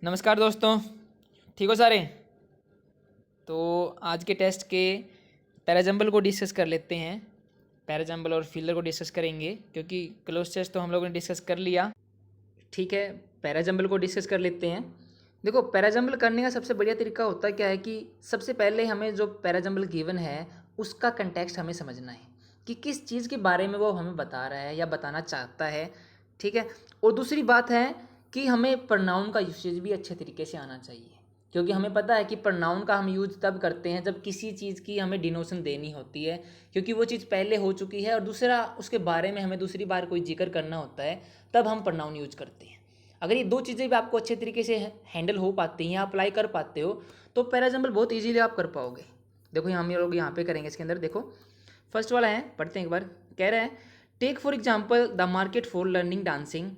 नमस्कार दोस्तों, ठीक हो सारे। तो आज के टेस्ट के पैराजंबल को डिस्कस कर लेते हैं। पैराजंबल और फीलर को डिस्कस करेंगे क्योंकि क्लोज टेस्ट तो हम लोगों ने डिस्कस कर लिया। ठीक है, पैराजंबल को डिस्कस कर लेते हैं। देखो, पैराजंबल करने का सबसे बढ़िया तरीका होता क्या है कि सबसे पहले हमें जो पैराजंबल गिवन है उसका कंटेक्स्ट हमें समझना है कि किस चीज़ के बारे में वो हमें बता रहा है या बताना चाहता है। ठीक है, और दूसरी बात है कि हमें प्रनाउन का यूसेज भी अच्छे तरीके से आना चाहिए, क्योंकि हमें पता है कि प्रनाउन का हम यूज तब करते हैं जब किसी चीज़ की हमें डिनोशन देनी होती है, क्योंकि वो चीज़ पहले हो चुकी है और दूसरा उसके बारे में हमें दूसरी बार कोई जिक्र करना होता है, तब हम प्रनाउन यूज करते हैं। अगर ये दो चीज़ें भी आपको अच्छे तरीके से हैंडल हो पाती हैं, अप्लाई कर पाते हो, तो पैराजंबल बहुत ईजीली आप कर पाओगे। देखो हम लोग यहाँ पे करेंगे इसके अंदर। देखो फर्स्ट वाला है, पढ़ते हैं एक बार। कह रहा है take for example the market for learning dancing.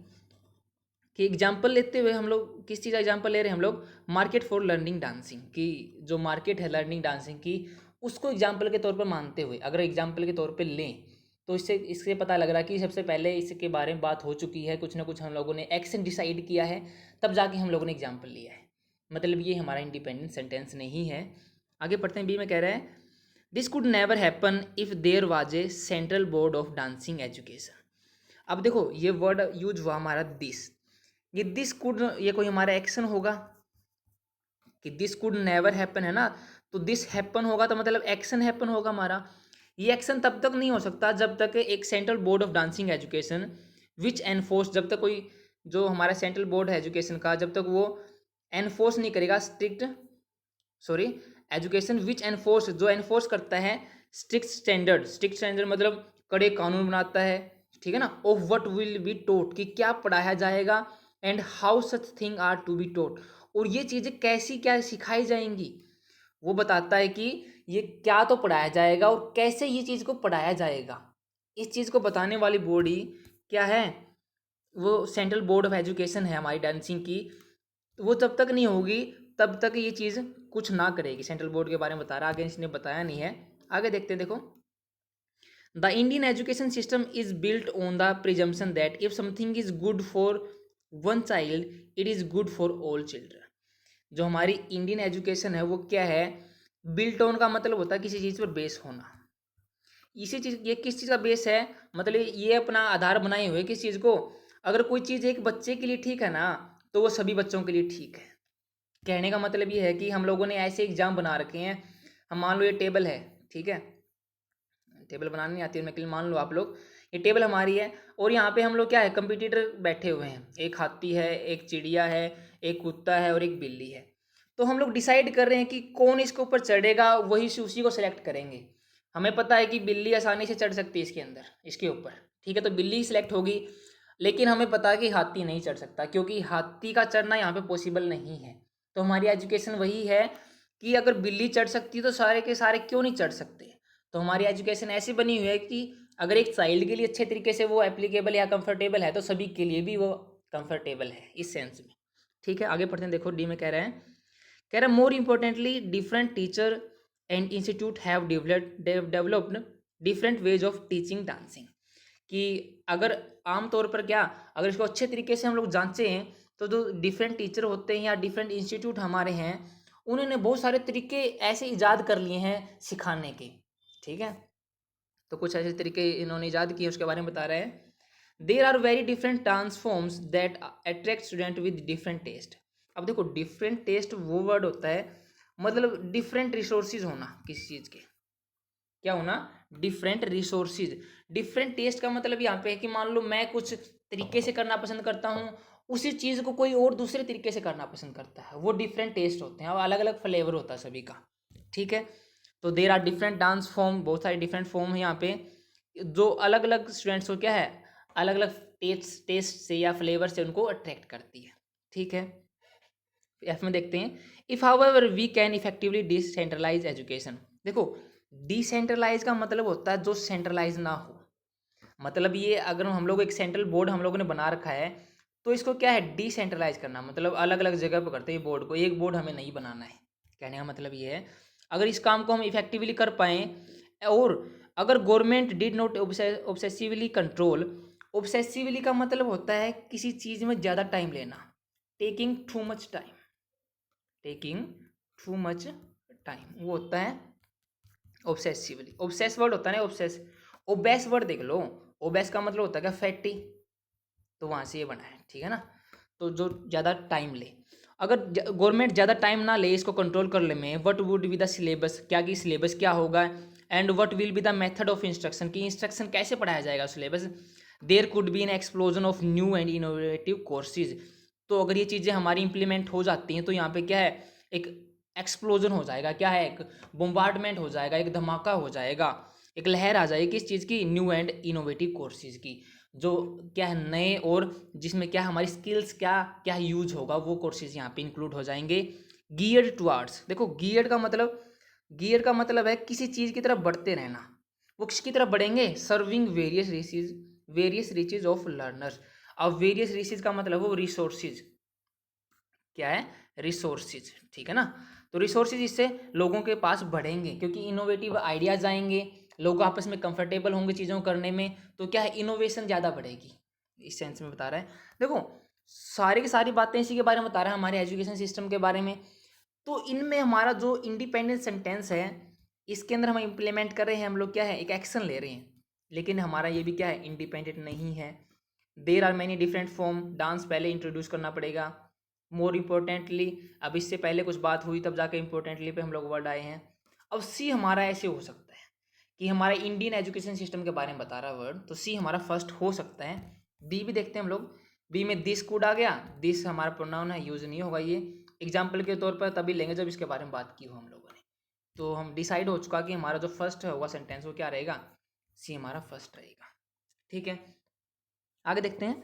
कि एग्जाम्पल लेते हुए हम लोग किस चीज़ का एग्जाम्पल ले रहे हैं, हम लोग मार्केट फॉर लर्निंग डांसिंग की जो मार्केट है लर्निंग डांसिंग की, उसको एग्जाम्पल के तौर पर मानते हुए अगर एग्जाम्पल के तौर पर लें तो इससे पता लग रहा है कि सबसे पहले इसके बारे में बात हो चुकी है, कुछ ना कुछ हम लोगों ने एक्शन डिसाइड किया है, तब जाके हम लोगों ने एग्जाम्पल लिया है। मतलब ये हमारा इंडिपेंडेंट सेंटेंस नहीं है। आगे पढ़ते हैं, बी में कह रहा है this could never happen if there was a central board of dancing education. अब देखो ये वर्ड यूज हुआ हमारा दिस। ये दिस कुड, ये कोई हमारा एक्शन होगा कि दिस कुड नेवर हैपन है ना, तो दिस हैपन होगा तो मतलब एक्शन हैपन होगा हमारा। ये एक्शन तब तक नहीं हो सकता जब तक एक central board of dancing education which enforce, जब तक कोई जो हमारा सेंट्रल बोर्ड है एजुकेशन का, जब तक वो एनफोर्स नहीं करेगा strict, sorry, education which enforce, जो एनफोर्स करता है स्ट्रिक्ट स्टैंडर्ड। स्ट्रिक्ट स्टैंडर्ड मतलब कड़े कानून बनाता है, ठीक है ना, of what will be taught, कि क्या पढ़ाया जाएगा, and how such thing are to be taught, और ये चीज़ें कैसी क्या सिखाई जाएंगी, वो बताता है कि ये क्या तो पढ़ाया जाएगा और कैसे ये चीज़ को पढ़ाया जाएगा। इस चीज़ को बताने वाली बॉडी क्या है, वो सेंट्रल बोर्ड ऑफ एजुकेशन है हमारी डांसिंग की। वो तब तक नहीं होगी तब तक ये चीज़ कुछ ना करेगी। सेंट्रल बोर्ड के बारे में बता रहा, आगे इसने बताया नहीं है, आगे देखते हैं। देखो the Indian education system is built on the presumption that if something is good for one child it is good for all children. जो हमारी इंडियन एजुकेशन है वो क्या है, बिल्ट ऑन का मतलब होता है किसी चीज़ पर बेस होना। इसी चीज़, ये किस चीज़ का बेस है, मतलब ये अपना आधार बनाए हुए किस चीज़ को, अगर कोई चीज़ एक बच्चे के लिए ठीक है ना, तो वो सभी बच्चों के लिए ठीक है। कहने का मतलब ये है कि हम लोगों ने ऐसे एग्जाम बना रखे हैं। हम मान लो ये टेबल है, ठीक है, टेबल बनानी नहीं आती है लेकिन मान लो आप लोग ये टेबल हमारी है, और यहाँ पे हम लोग क्या है, कंपटीटर बैठे हुए हैं, एक हाथी है, एक चिड़िया है, एक कुत्ता है और एक बिल्ली है। तो हम लोग डिसाइड कर रहे हैं कि कौन इसके ऊपर चढ़ेगा, वही से उसी को सेलेक्ट करेंगे। हमें पता है कि बिल्ली आसानी से चढ़ सकती है इसके अंदर, इसके ऊपर, ठीक है, तो बिल्ली ही सिलेक्ट होगी। लेकिन हमें पता है कि हाथी नहीं चढ़ सकता, क्योंकि हाथी का चढ़ना यहाँ पे पॉसिबल नहीं है। तो हमारी एजुकेशन वही है कि अगर बिल्ली चढ़ सकती है तो सारे के सारे क्यों नहीं चढ़ सकते। तो हमारी एजुकेशन ऐसी बनी हुई है कि अगर एक चाइल्ड के लिए अच्छे तरीके से वो एप्लीकेबल या कंफर्टेबल है, तो सभी के लिए भी वो कंफर्टेबल है इस सेंस में। ठीक है, आगे पढ़ते हैं। देखो डी में कह रहा है मोर importantly different teacher and institute have developed different ways of teaching dancing. कि अगर आम तौर पर क्या, अगर इसको अच्छे तरीके से हम लोग जांचें तो जो डिफरेंट टीचर होते हैं या डिफरेंट इंस्टीट्यूट हमारे हैं, उन्होंने बहुत सारे तरीके ऐसे इजाद कर लिए हैं सिखाने के। ठीक है, तो कुछ ऐसे तरीके इन्होंने ईजाद किए, उसके बारे में बता रहे हैं। There are very different dance forms that attract student with different taste. अब देखो डिफरेंट टेस्ट वो वर्ड होता है, मतलब डिफरेंट रिसोर्सेज होना किसी चीज़ के, क्या होना, डिफरेंट रिसोर्सेज। डिफरेंट टेस्ट का मतलब यहाँ पे है कि मान लो मैं कुछ तरीके से करना पसंद करता हूँ, उसी चीज़ को कोई और दूसरे तरीके से करना पसंद करता है, वो डिफरेंट टेस्ट होते हैं और अलग अलग फ्लेवर होता है सभी का। ठीक है, तो there are different dance form, बहुत सारे डिफरेंट फॉर्म है यहाँ पे, जो अलग अलग स्टूडेंट्स को क्या है, अलग अलग टेस्ट से या फ्लेवर से उनको अट्रैक्ट करती है। ठीक है, एफ में देखते हैं, if however we can effectively decentralise education. देखो डिसेंट्रलाइज का मतलब होता है जो सेंट्रलाइज ना हो। मतलब ये अगर हम लोग एक सेंट्रल बोर्ड हम लोगों ने बना रखा है, तो इसको क्या है, डिसेंट्रलाइज करना, मतलब अलग अलग जगह पर करते हैं बोर्ड को, एक बोर्ड हमें नहीं बनाना है। कहने का मतलब ये है, अगर इस काम को हम इफेक्टिवली कर पाएँ, और अगर government did not obsessively control. Obsessively का मतलब होता है किसी चीज़ में ज़्यादा टाइम लेना, taking too much time, taking too much time, वो होता है ऑब्सेसिवली। ऑब्सेस वर्ड होता है ना, ऑब्सेस। ओबेस वर्ड देख लो, ओबेस का मतलब होता है क्या, फैटी, तो वहाँ से ये बना है, ठीक है ना। तो जो ज़्यादा टाइम ले, अगर गवर्नमेंट ज़्यादा टाइम ना ले इसको कंट्रोल कर ले में, what would be the syllabus, क्या की सिलेबस क्या होगा, and what will be the method of instruction, की इंस्ट्रक्शन कैसे पढ़ाया जाएगा syllabus. There could be an explosion of new and innovative courses. तो अगर ये चीज़ें हमारी इंप्लीमेंट हो जाती हैं तो यहाँ पे क्या है, एक एक्सप्लोजन हो जाएगा, क्या है, एक बोम्बार्डमेंट हो जाएगा, एक धमाका हो जाएगा, एक लहर आ जाएगी किस चीज़ की, न्यू एंड इनोवेटिव कोर्सेज की, जो क्या है नए, और जिसमें क्या हमारी स्किल्स क्या क्या यूज होगा, वो कोर्सेज यहाँ पे इंक्लूड हो जाएंगे। गियर्ड टुवार्ड्स, देखो गियर्ड का मतलब, गियर का मतलब है किसी चीज़ की तरफ बढ़ते रहना, वो किसकी तरफ बढ़ेंगे, serving various riches of learners. अब वेरियस रिचेज का मतलब वो रिसोर्सेज, क्या है, रिसोर्सेज, ठीक है ना। तो रिसोर्सेज इससे लोगों के पास बढ़ेंगे क्योंकि इनोवेटिव आइडियाज आएंगे, लोग आपस में कंफर्टेबल होंगे चीज़ों करने में, तो क्या है, इनोवेशन ज़्यादा बढ़ेगी, इस सेंस में बता रहा है। देखो सारी की सारी बातें इसी के बारे में बता रहा है, हमारे एजुकेशन सिस्टम के बारे में। तो इनमें हमारा जो इंडिपेंडेंट सेंटेंस है, इसके अंदर हम इम्प्लीमेंट कर रहे हैं, हम लोग क्या है, एक एक्शन ले रहे हैं, लेकिन हमारा ये भी क्या है, इंडिपेंडेंट नहीं है। There are many different form, dance पहले इंट्रोड्यूस करना पड़ेगा। मोर इम्पोर्टेंटली, अब इससे पहले कुछ बात हुई तब जाके इम्पोर्टेंटली पे हम लोग वर्ड आए हैं। अब सी हमारा ऐसे हो सकता है कि हमारा इंडियन एजुकेशन सिस्टम के बारे में बता रहा वर्ड, तो सी हमारा फर्स्ट हो सकता है। बी भी देखते हैं हम लोग, बी में दिस कूड आ गया, दिस हमारा प्रोनाउन है, यूज नहीं होगा ये, एग्जाम्पल के तौर पर तभी लेंगे जब इसके बारे में बात की हो हम लोगों ने। तो हम डिसाइड हो चुका कि हमारा जो फर्स्ट होगा सेंटेंस वो क्या रहेगा, सी हमारा फर्स्ट रहेगा, ठीक है। आगे देखते हैं।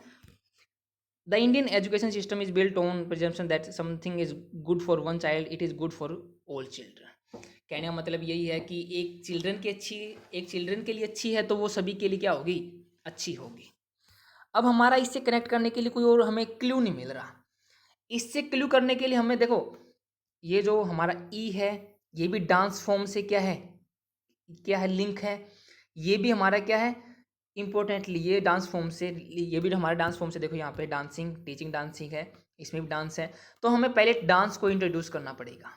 The Indian education system is built on presumption that something is good for one child, it is good for all children. कहने का मतलब यही है कि एक चिल्ड्रन के लिए अच्छी है तो वो सभी के लिए क्या होगी, अच्छी होगी। अब हमारा इससे कनेक्ट करने के लिए कोई और हमें क्लू नहीं मिल रहा। इससे क्लू करने के लिए हमें देखो, ये जो हमारा ई है, ये भी डांस फॉर्म से क्या है लिंक है, ये भी हमारा क्या है, इम्पोर्टेंटली ये डांस फॉर्म से, ये भी हमारा डांस फॉर्म से, देखो यहाँ पे डांसिंग, टीचिंग डांसिंग है, इसमें भी डांस है, तो हमें पहले डांस को इंट्रोड्यूस करना पड़ेगा,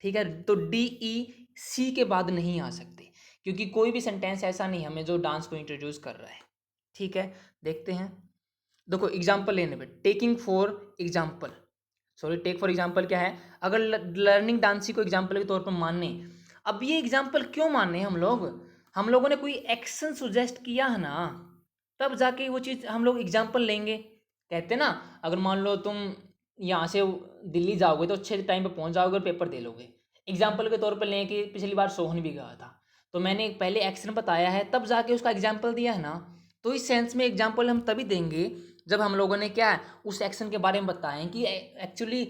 ठीक है। तो डी ई सी के बाद नहीं आ सकते, क्योंकि कोई भी सेंटेंस ऐसा नहीं हमें जो डांस को इंट्रोड्यूस कर रहा है, ठीक है। देखते हैं, देखो एग्जाम्पल लेने पे, taking for example, sorry take for example क्या है, अगर लर्निंग डांसिंग को एग्जाम्पल के तौर पर मानने, अब ये एग्जाम्पल क्यों माने हम लोगों ने कोई एक्शन सुजेस्ट किया है ना, तब जाके वो चीज़ हम लोग एग्जाम्पल लेंगे। कहते ना, अगर मान लो तुम यहाँ से दिल्ली जाओगे तो अच्छे टाइम पे पहुँच जाओगे और पेपर दे लोगे, एग्जाम्पल के तौर पर लें कि पिछली बार सोहन भी गया था, तो मैंने पहले एक्शन बताया है तब जाके उसका एग्जाम्पल दिया है ना। तो इस सेंस में एग्जाम्पल हम तभी देंगे जब हम लोगों ने क्या है, उस एक्शन के बारे में बताएं कि एक्चुअली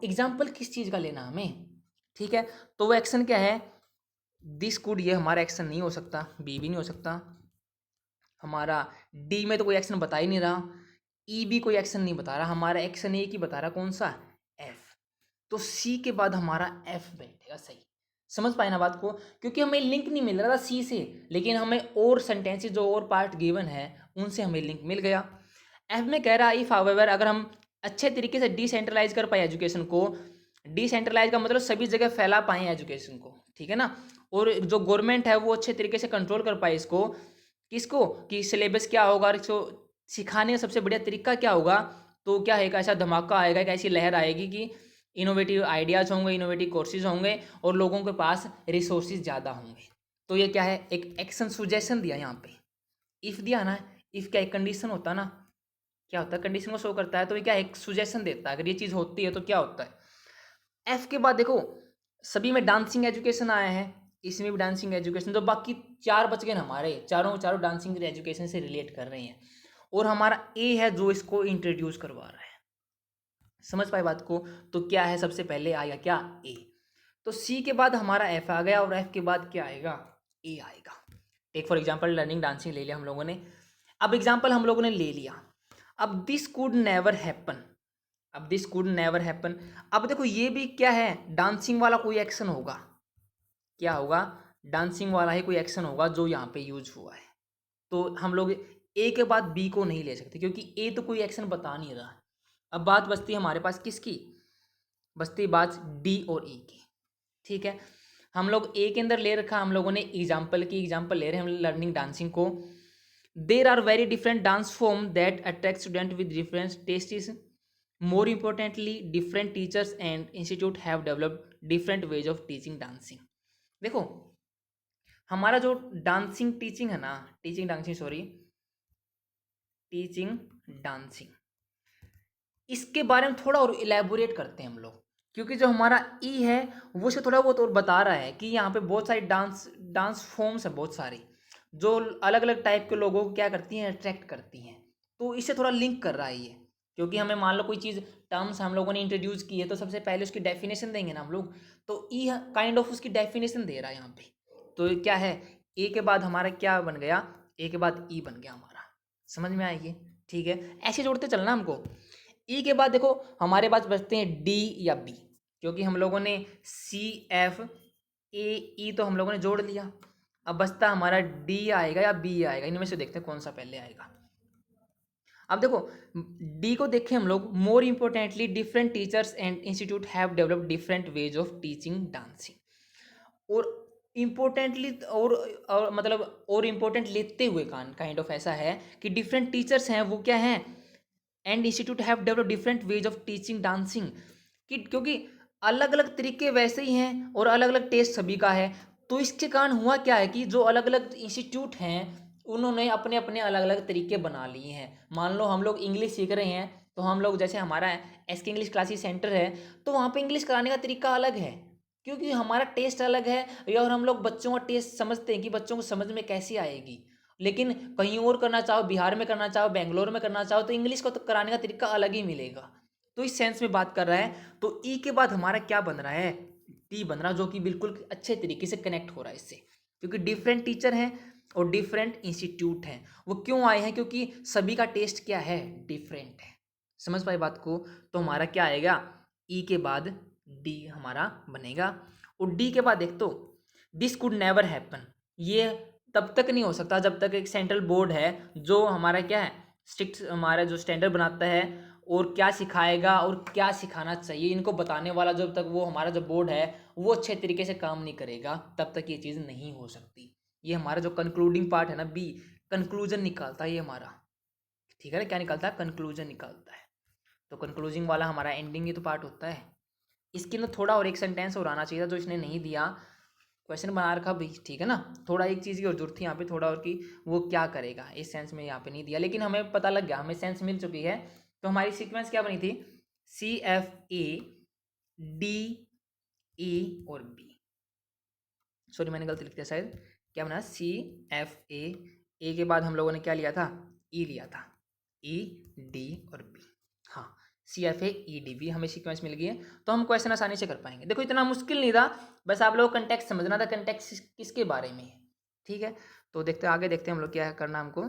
एग्जाम्पल किस चीज़ का लेना हमें, ठीक है। तो वो एक्शन क्या है, दिस कुड, ये हमारा एक्शन नहीं हो सकता, बी भी नहीं हो सकता हमारा, डी में तो कोई एक्शन बता ही नहीं रहा, ई भी कोई एक्शन नहीं बता रहा, हमारा एक्शन एक ही बता रहा, कौन सा, एफ। तो सी के बाद हमारा एफ बैठेगा, सही समझ पाए ना बात को, क्योंकि हमें लिंक नहीं मिल रहा था सी से, लेकिन हमें और सेंटेंसेस जो और पार्ट गिवन है उनसे हमें लिंक मिल गया। एफ में कह रहा है इफ हाउएवर, अगर हम अच्छे तरीके से डिसेंट्रलाइज कर पाए एजुकेशन को, डिसेंट्रलाइज का मतलब सभी जगह फैला पाए एजुकेशन को, ठीक है ना, और जो गवर्नमेंट है वो अच्छे तरीके से कंट्रोल कर पाए इसको, किसको, कि सिलेबस क्या होगा और इसको सिखाने का सबसे बढ़िया तरीका क्या होगा, तो क्या है, एक ऐसा धमाका आएगा, एक ऐसी लहर आएगी कि इनोवेटिव आइडियाज़ होंगे, इनोवेटिव कोर्सेज होंगे और लोगों के पास रिसोर्सेज ज़्यादा होंगे। तो ये क्या है, एक एक्शन सुजेशन दिया यहाँ पे, इफ़ दिया ना, इफ़ क्या एक कंडीशन होता ना, क्या होता है, कंडीशन को शो करता है, तो ये क्या एक सुजेशन देता है, अगर ये चीज़ होती है तो क्या होता है। एफ के बाद देखो, सभी में डांसिंग एजुकेशन आया है, इसमें भी डांसिंग एजुकेशन, तो बाकी चार बच गए ना हमारे, चारों चारों डांसिंग एजुकेशन से रिलेट कर रहे हैं, और हमारा ए है जो इसको इंट्रोड्यूस करवा रहा है, समझ पाए बात को। तो क्या है, सबसे पहले आएगा क्या, ए। तो सी के बाद हमारा एफ आ गया, और एफ के बाद क्या आएगा, ए आएगा। Take for example learning dancing ले लिया हम लोगों ने। अब एग्जाम्पल हम लोगों ने ले लिया, अब दिस कुड नेवर हैपन, अब दिस कुड नेवर हैपन, अब देखो ये भी क्या है, डांसिंग वाला कोई एक्शन होगा, क्या होगा, डांसिंग वाला ही कोई एक्शन होगा जो यहाँ पे यूज हुआ है। तो हम लोग ए के बाद बी को नहीं ले सकते, क्योंकि ए तो कोई एक्शन बता नहीं रहा, अब बात बचती है हमारे पास किसकी, बचती बात डी और ई की। ठीक है, हम लोग ए के अंदर ले रखा हम लोगों ने एग्जाम्पल की, एग्जाम्पल ले रहे हैं हम लर्निंग डांसिंग को। There are very different dance form that attract student with different tastes, more importantly different teachers and institute have developed different ways of teaching dancing. देखो हमारा जो डांसिंग टीचिंग है ना, teaching dancing sorry teaching dancing, इसके बारे में थोड़ा और इलेबोरेट करते हैं हम लोग, क्योंकि जो हमारा ई है वो से थोड़ा बहुत और बता रहा है कि यहाँ पे बहुत सारी डांस फॉर्म्स है, बहुत सारी जो अलग अलग टाइप के लोगों को क्या करती हैं, अट्रैक्ट करती हैं। तो इससे थोड़ा लिंक कर रहा है ये, क्योंकि हमें मान लो कोई चीज़ टर्म्स हम लोगों ने इंट्रोड्यूस की है तो सबसे पहले उसकी डेफिनेशन देंगे ना हम लोग, तो ई काइंड ऑफ उसकी डेफिनेशन दे रहा है यहाँ पे। तो ये क्या है, ए के बाद हमारा क्या बन गया, ए के बाद ई बन गया हमारा, समझ में आएगी। ठीक है, ऐसे जोड़ते चलना हमको। ई के बाद देखो हमारे पास बचते हैं डी या बी, क्योंकि हम लोगों ने सी एफ ए ई तो हम लोगों ने जोड़ लिया। अब बचता हमारा डी आएगा या बी आएगा, इनमें से देखते हैं कौन सा पहले आएगा। अब देखो डी को देखें हम लोग, मोर importantly different teachers and institute have developed different ways of teaching dancing. और इम्पोर्टेंटली और मतलब और इम्पोर्टेंट लेते हुए काइंड ऑफ ऐसा है कि डिफरेंट टीचर्स हैं वो क्या हैं, and institute have develop different ways of teaching dancing, कि क्योंकि अलग अलग तरीके वैसे ही हैं और अलग अलग टेस्ट सभी का है। तो इसके कारण हुआ क्या है कि जो अलग अलग इंस्टीट्यूट हैं उन्होंने अपने अपने अलग अलग तरीके बना लिए हैं। मान लो हम लोग इंग्लिश सीख रहे हैं, तो हम लोग जैसे हमारा एसके इंग्लिश क्लासेस सेंटर है, तो वहाँ पे इंग्लिश कराने का तरीका अलग है, क्योंकि हमारा टेस्ट अलग है। या और हम लोग बच्चों का टेस्ट समझते हैं कि बच्चों को समझ में कैसी आएगी। लेकिन कहीं और करना चाहो, बिहार में करना चाहो, बेंगलोर में करना चाहो, तो इंग्लिश को तो कराने का तरीका अलग ही मिलेगा। तो इस सेंस में बात कर रहा है। तो ई के बाद हमारा क्या बन रहा है, टी बन रहा, जो कि बिल्कुल अच्छे तरीके से कनेक्ट हो रहा है इससे, क्योंकि डिफरेंट टीचर हैं और डिफरेंट इंस्टीट्यूट हैं। वो क्यों आए हैं, क्योंकि सभी का टेस्ट क्या है, डिफरेंट है। समझ पाए बात को। तो हमारा क्या आएगा, ई के बाद डी हमारा बनेगा। और डी के बाद देख तो दिस कुड नेवर हैपन, ये तब तक नहीं हो सकता जब तक एक सेंट्रल बोर्ड है जो हमारा क्या है, स्ट्रिक्ट हमारा जो स्टैंडर्ड बनाता है और क्या सिखाएगा और क्या सिखाना चाहिए इनको बताने वाला, जब तक वो हमारा जो बोर्ड है वो अच्छे तरीके से काम नहीं करेगा तब तक ये चीज़ नहीं हो सकती। ये हमारा जो कंक्लूडिंग पार्ट है ना, बी, कंक्लूजन निकालता है ये हमारा। ठीक है ना, क्या निकालता है, कंक्लूजन निकालता है। तो कंक्लूजिंग वाला हमारा एंडिंग ही तो पार्ट होता है। इसके अंदर थोड़ा और एक सेंटेंस और आना चाहिए था जो इसने नहीं दिया, क्वेश्चन बना रखा भाई। ठीक है ना, थोड़ा एक चीज़ की और जरूरत थी यहाँ पे, थोड़ा और कि वो क्या करेगा, इस सेंस में यहाँ पे नहीं दिया, लेकिन हमें पता लग गया, हमें सेंस मिल चुकी है। तो हमारी सीक्वेंस क्या बनी थी, सी एफ ए डी ई और बी, सॉरी मैंने गलती लिख दिया शायद, क्या बना, सी एफ ए के बाद हम लोगों ने क्या लिया था, ई लिया था, ई डी और बी। हाँ, C F A E D B हमें सीक्वेंस मिल गई है, तो हम क्वेश्चन आसानी से कर पाएंगे। देखो इतना मुश्किल नहीं था, बस आप लोगों को कंटेक्स्ट समझना था, कंटेक्स्ट किसके बारे में है। ठीक है, तो देखते आगे, देखते हैं हम लोग क्या करना, हमको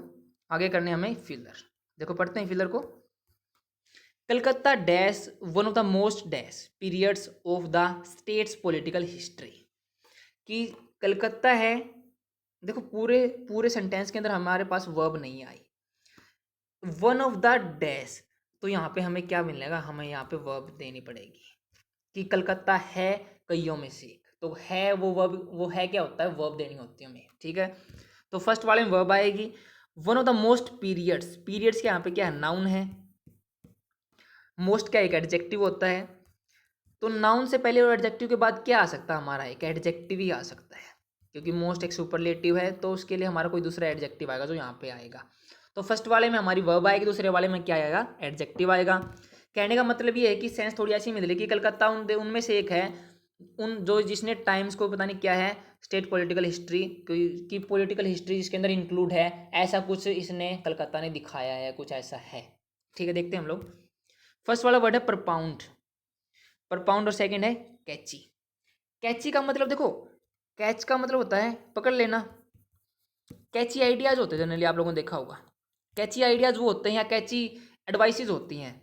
आगे करने हमें फिलर। देखो पढ़ते हैं फिलर को। Calcutta dash one of the most dash periods of the states political history, कि कलकत्ता है। देखो पूरे पूरे सेंटेंस के अंदर हमारे पास वर्ब नहीं आई, वन ऑफ द डैश, तो यहाँ पे हमें क्या मिलेगा, हमें यहाँ पे वर्ब देनी पड़ेगी कि कलकत्ता है कईयों में से एक, तो है वो वर्ब, वो है क्या होता है, वर्ब देनी होती है हमें। ठीक है, तो फर्स्ट वाले में वर्ब आएगी। One of the most periods, periods के यहाँ पे क्या है, नाउन है। मोस्ट क्या एक एडजेक्टिव होता है, तो नाउन से पहले और एडजेक्टिव के बाद क्या आ सकता है, हमारा एक एडजेक्टिव ही आ सकता है, क्योंकि मोस्ट एक सुपरलेटिव है, तो उसके लिए हमारा कोई दूसरा एडजेक्टिव आएगा जो यहाँ पे आएगा। तो फर्स्ट वाले में हमारी वर्ब आएगी, दूसरे वाले में क्या आएगा, एडजेक्टिव आएगा। कहने का मतलब ये है कि सेंस थोड़ी ऐसी मिल रही कि कलकत्ता उनमें से एक है, उन जो जिसने टाइम्स को पता नहीं क्या है, स्टेट पॉलिटिकल हिस्ट्री की पॉलिटिकल हिस्ट्री जिसके अंदर इंक्लूड है, ऐसा कुछ इसने कलकत्ता ने दिखाया है, कुछ ऐसा है। ठीक है, देखते हैं हम लोग। फर्स्ट वाला वर्ड है परपाउंड, परपाउंड, और सेकंड है कैची। कैची का मतलब देखो, कैच का मतलब होता है पकड़ लेना। कैची आइडियाज होते हैं जनरली, आप लोगों ने देखा होगा। कैची आइडियाज वो होते हैं या कैची एडवाइसेज होती हैं,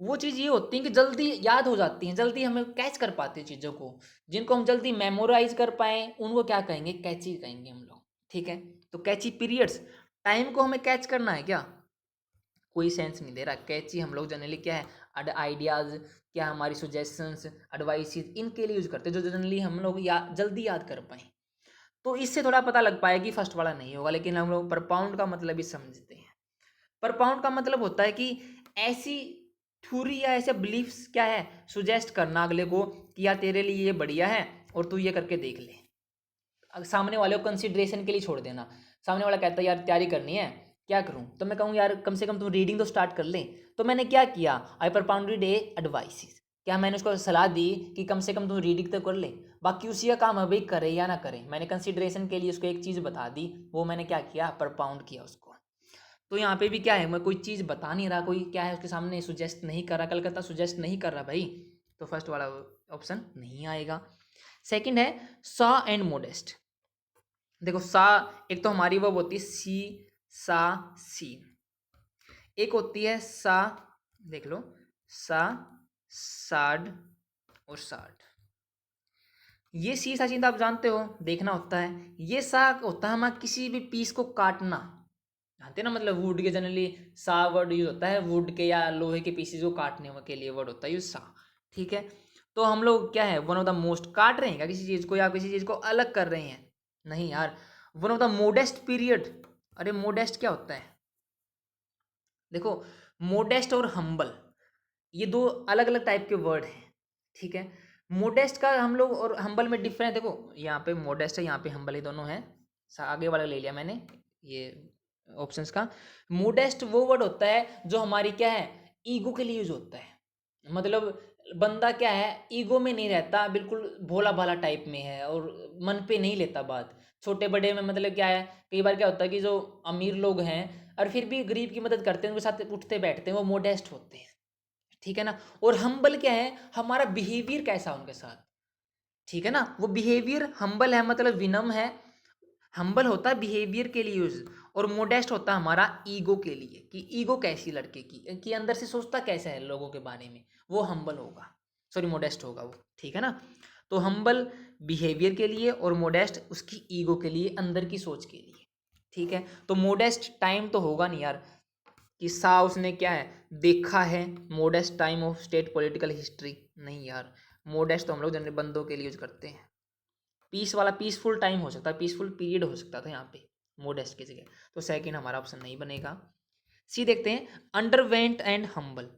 वो चीज़ ये होती है कि जल्दी याद हो जाती हैं, जल्दी हमें कैच कर पाते हैं चीज़ों को, जिनको हम जल्दी मेमोराइज कर पाएँ उनको क्या कहेंगे, कैची कहेंगे हम लोग। ठीक है, तो कैची पीरियड्स, टाइम को हमें कैच करना है क्या, कोई सेंस नहीं दे रहा। कैची हम लोग जनरली क्या है आइडियाज़, क्या हमारी सजेशंस, एडवाइसेस, इनके लिए यूज़ करते हैं जो जनरली हम लोग जल्दी याद कर पाएँ। तो इससे थोड़ा पता लग पाएगा कि फर्स्ट वाला नहीं होगा, लेकिन हम लोग परपाउंड का मतलब ही समझते हैं। परपाउंड का मतलब होता है कि ऐसी थ्योरी या ऐसे बिलीफ्स क्या है सुजेस्ट करना अगले को कि यार तेरे लिए ये बढ़िया है और तू ये करके देख ले। सामने वाले को कंसिडरेशन के लिए छोड़ देना। सामने वाला कहता है यार तैयारी करनी है, क्या करूं, तो मैं कहूँ यार कम से कम तुम रीडिंग तो स्टार्ट कर ले। तो मैंने क्या किया, आई परपाउंडेड ए एडवाइसेस, क्या मैंने उसको सलाह दी कि कम से कम तुम रीडिंग तो कर ले, बाकी उसी का काम है भाई करे या ना करे। मैंने कंसिडरेशन के लिए उसको एक चीज़ बता दी, वो मैंने क्या किया, परपाउंड किया उसको। तो यहाँ पे भी क्या है, मैं कोई चीज़ बता नहीं रहा, कोई क्या है उसके सामने सुजेस्ट नहीं कर रहा, कलकत्ता सुजेस्ट नहीं कर रहा भाई, तो फर्स्ट वाला ऑप्शन नहीं आएगा। सेकंड है सा एंड मोडेस्ट। देखो सा एक तो हमारी वर्ब होती है सी, सा, सी। एक होती है सा, देख लो, सा, साड और साड। ये सी सा चीज आप जानते हो, देखना होता है। ये सा होता है हमारा किसी भी पीस को काटना, जानते हैं ना, मतलब वुड के जनरली सा वर्ड यूज होता है, वुड के या लोहे के पीसेस को काटने के लिए वर्ड होता है यूज सा। ठीक है, तो हम लोग क्या है, वन ऑफ द मोस्ट काट रहे हैं क्या किसी चीज को, या किसी चीज को अलग कर रहे हैं, नहीं यार। One of the modest period, अरे मोडेस्ट क्या होता है, देखो मोडेस्ट और हम्बल ये दो अलग अलग टाइप के वर्ड हैं। ठीक है, मोडेस्ट का हम लोग और हम्बल में डिफरेंस देखो, यहाँ पे मोडेस्ट है, यहाँ पे हम्बल, ये दोनों है। आगे वाला ले लिया मैंने ये ऑप्शंस का। मोडेस्ट वो वर्ड होता है जो हमारी क्या है ईगो के लिए यूज होता है, मतलब बंदा क्या है ईगो में नहीं रहता, बिल्कुल भोला भाला टाइप में है और मन पे नहीं लेता बात। छोटे बड़े में मतलब क्या है, कई बार क्या होता है कि जो अमीर लोग हैं और फिर भी गरीब की मदद करते हैं, उनके साथ उठते बैठते हैं, वो मोडेस्ट होते हैं। ठीक है ना, और हम्बल क्या है, हमारा बिहेवियर कैसा उनके साथ। ठीक है ना, वो बिहेवियर हम्बल है मतलब विनम्र है, हम्बल होता है बिहेवियर के लिए यूज, और मोडेस्ट होता है हमारा ईगो के लिए, कि ईगो कैसी लड़के की कि अंदर से सोचता कैसा है लोगों के बारे में, वो हम्बल होगा, सॉरी मोडेस्ट होगा वो। ठीक है ना, तो हम्बल बिहेवियर के लिए और मोडेस्ट उसकी ईगो के लिए, अंदर की सोच के लिए। ठीक है, तो मोडेस्ट टाइम तो होगा नहीं यार, कि सा उसने क्या है देखा है modest time of state political history, नहीं यार। मोडेस्ट तो हम लोग जनरल बंदों के लिए यूज करते हैं। पीस वाला पीसफुल टाइम हो सकता है, पीसफुल पीरियड हो सकता था यहाँ पे मोडेस्ट की जगह, तो सेकंड हमारा ऑप्शन नहीं बनेगा। सी देखते हैं अंडरवेंट एंड हम्बल।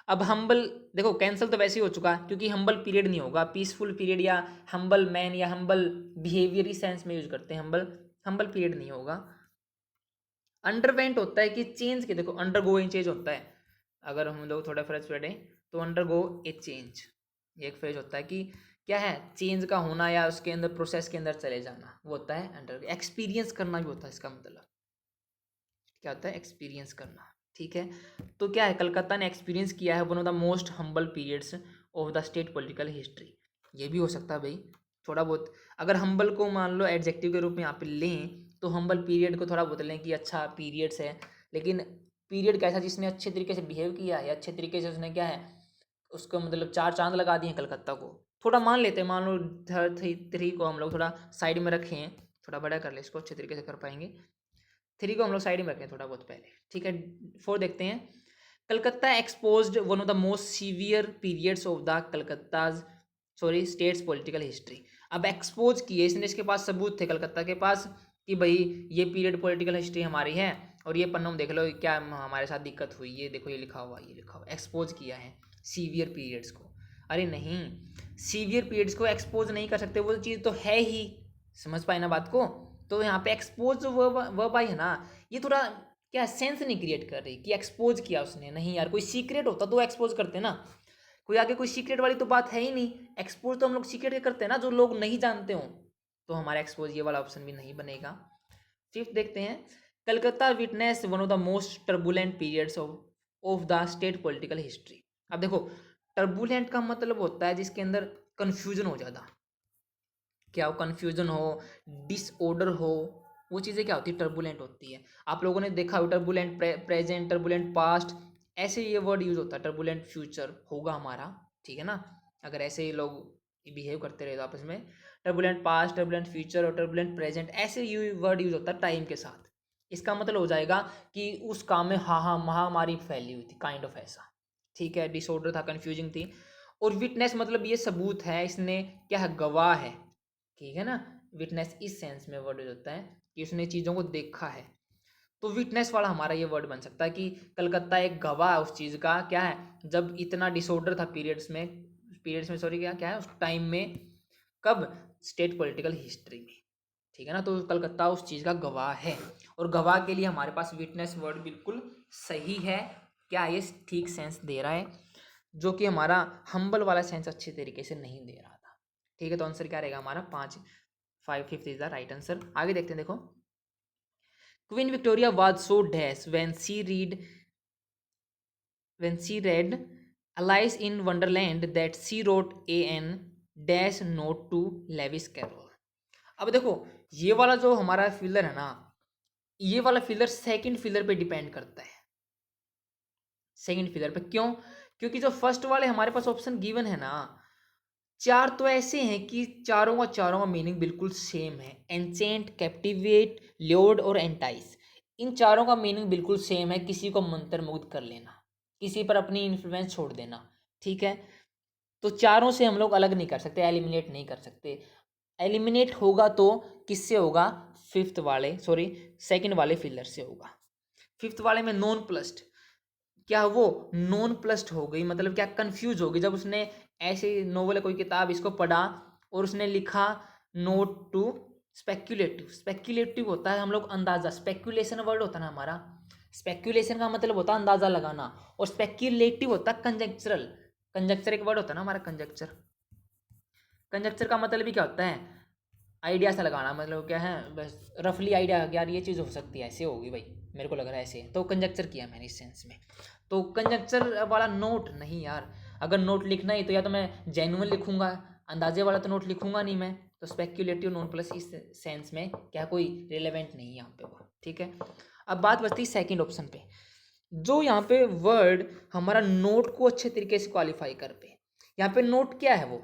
अब हम्बल देखो कैंसिल तो वैसे ही हो चुका क्योंकि हम्बल पीरियड नहीं होगा, पीसफुल पीरियड या हम्बल मैन या हम्बल बिहेवियरी सेंस में यूज करते हैं, हम्बल हम्बल पीरियड नहीं होगा। अंडरवेंट होता है कि चेंज के, देखो अंडरगो इन चेंज होता है, अगर हम लोग थोड़ा फ्रेश पढ़ें तो अंडरगो ए चेंज, ये एक फ्रेज होता है कि क्या है चेंज का होना या उसके अंदर प्रोसेस के अंदर चले जाना, वो होता है अंडर। एक्सपीरियंस करना भी होता है इसका मतलब, क्या होता है एक्सपीरियंस करना। ठीक है, तो क्या है कलकत्ता ने एक्सपीरियंस किया है one of the most humble periods of the state political history, ये भी हो सकता है भाई थोड़ा बहुत। अगर हम्बल को मान लो एडजेक्टिव के रूप में यहाँ पे लें तो हम्बल पीरियड को थोड़ा बहुत लें कि अच्छा पीरियड्स है, लेकिन पीरियड कैसा जिसने अच्छे तरीके से बिहेव किया है, अच्छे तरीके से उसने क्या है उसको मतलब चार चांद लगा दिए कलकत्ता को, थोड़ा मान लेते हैं, मान लो थ्री को हम लोग थोड़ा साइड में रखें, थोड़ा बड़ा कर ले इसको, अच्छे तरीके से कर पाएंगे। थ्री को हम लोग साइड में रखें थोड़ा बहुत पहले। ठीक है, फोर देखते हैं। Calcutta exposed one of the most severe periods of the Calcutta's sorry states political history. अब एक्सपोज किए इसने, इसके पास सबूत थे कलकत्ता के पास कि भाई ये पीरियड पॉलिटिकल हिस्ट्री हमारी है, और ये पन्नों में देख लो क्या हमारे साथ दिक्कत हुई, ये देखो ये लिखा हुआ, ये लिखा हुआ, एक्सपोज किया है सीवियर पीरियड्स को। अरे नहीं, सीवियर पीरियड्स को एक्सपोज नहीं कर सकते, वो चीज़ तो है ही, समझ पाए ना बात को। तो यहाँ पे एक्सपोज जो वर्ब आई है ना, ये थोड़ा क्या सेंस नहीं क्रिएट कर रही कि एक्सपोज किया उसने, नहीं यार कोई सीक्रेट होता तो एक्सपोज करते ना, कोई आगे कोई सीक्रेट वाली तो बात है ही नहीं। एक्सपोज तो हम लोग सीक्रेट करते हैं ना जो लोग नहीं जानते हो, तो हमारा एक्सपोज ये वाला ऑप्शन भी नहीं बनेगा। फिफ्थ देखते हैं। Calcutta witness one of the most turbulent periods of the state political history. अब देखो टर्बुलेंट का मतलब होता है जिसके अंदर कन्फ्यूजन हो ज़्यादा, क्या हो कन्फ्यूजन हो, डिसऑर्डर हो, वो चीज़ें क्या होती है टर्बुलेंट होती है। आप लोगों ने देखा हो टर्बुलेंट प्रेजेंट, टर्बुलेंट पास्ट, ऐसे ये वर्ड यूज होता है, टर्बुलेंट फ्यूचर होगा हमारा। ठीक है ना, अगर ऐसे ही लोग बिहेव करते रहे तो आपस में, टर्बुलेंट पास्ट, टर्बुलेंट फ्यूचर और टर्बुलेंट प्रेजेंट, ऐसे वर्ड यूज होता है टाइम के साथ। इसका मतलब हो जाएगा कि उस काम में हाँ महामारी फैली हुई थी, काइंड ऑफ ऐसा। ठीक है, डिसऑर्डर था, कंफ्यूजिंग थी। और विटनेस मतलब ये सबूत है, इसने क्या है, गवाह है। ठीक है ना, विटनेस इस सेंस में वर्ड होता है कि उसने चीज़ों को देखा है। तो विटनेस वाला हमारा ये वर्ड बन सकता है कि कलकत्ता एक गवाह है उस चीज़ का, क्या है, जब इतना डिसऑर्डर था पीरियड्स में सॉरी, क्या क्या है उस टाइम में, कब, स्टेट पॉलिटिकल हिस्ट्री में। ठीक है ना, तो कलकत्ता उस चीज़ का गवाह है, और गवाह के लिए हमारे पास विटनेस वर्ड बिल्कुल सही है। क्या ये ठीक सेंस दे रहा है, जो कि हमारा हम्बल वाला सेंस अच्छे तरीके से नहीं दे रहा था। ठीक है, तो आंसर क्या रहेगा हमारा, 5/5 इज द राइट आंसर। आगे देखते हैं, देखो, queen Victoria was so dash when she read Alice in Wonderland that she wrote an dash note to Lewis Carroll। अब देखो, ये वाला जो हमारा फिलर है ना, ये वाला फिलर सेकंड फिलर पे डिपेंड करता है। सेकंड फिलर पे क्यों? क्योंकि जो फर्स्ट वाले हमारे पास ऑप्शन गिवन है ना, चार तो ऐसे हैं कि चारों का मीनिंग बिल्कुल सेम है। एंचेंट, कैप्टिवेट, ल्योर्ड और एंटाइस, इन चारों का मीनिंग बिल्कुल सेम है, किसी को मंत्र मुग्ध कर लेना, किसी पर अपनी इन्फ्लुएंस छोड़ देना। ठीक है, तो चारों से हम लोग अलग नहीं कर सकते, एलिमिनेट नहीं कर सकते। एलिमिनेट होगा तो किससे होगा, सेकंड वाले फिलर से होगा। फिफ्थ वाले में नॉन प्लस्ड, क्या वो नॉन प्लस्ड हो गई, मतलब क्या कंफ्यूज हो गई जब उसने ऐसे नोवेल कोई किताब इसको पढ़ा और उसने लिखा नोट टू स्पेक्यूलेटिव। स्पेक्यूलेटिव होता है हम लोग अंदाजा, स्पेक्यूलेशन वर्ड होता है ना हमारा, स्पेक्यूलेशन का मतलब होता है अंदाजा लगाना, और स्पेक्यूलेटिव होता है कंजेक्चरल। कंजेक्चर एक वर्ड होता है ना हमारा, कंजेक्चर। कंजेक्चर का मतलब भी क्या होता है, आइडिया सा लगाना, मतलब क्या है, बस रफली आइडिया, यार ये चीज़ हो सकती है, ऐसे होगी भाई, मेरे को लग रहा है ऐसे, तो कंजक्चर किया मैंने इस सेंस में। तो कंजक्चर वाला नोट नहीं यार, अगर नोट लिखना ही तो या तो मैं जेन्युइन लिखूंगा, अंदाजे वाला तो नोट लिखूंगा नहीं मैं। तो स्पेक्यूलेटिव नॉन प्लस इस सेंस में क्या कोई रिलेवेंट नहीं है यहाँ पे वो। ठीक है, अब बात बचती है सेकेंड ऑप्शन पे, जो यहाँ पे वर्ड हमारा नोट को अच्छे तरीके से क्वालिफाई कर पे। यहाँ पे नोट क्या है, वो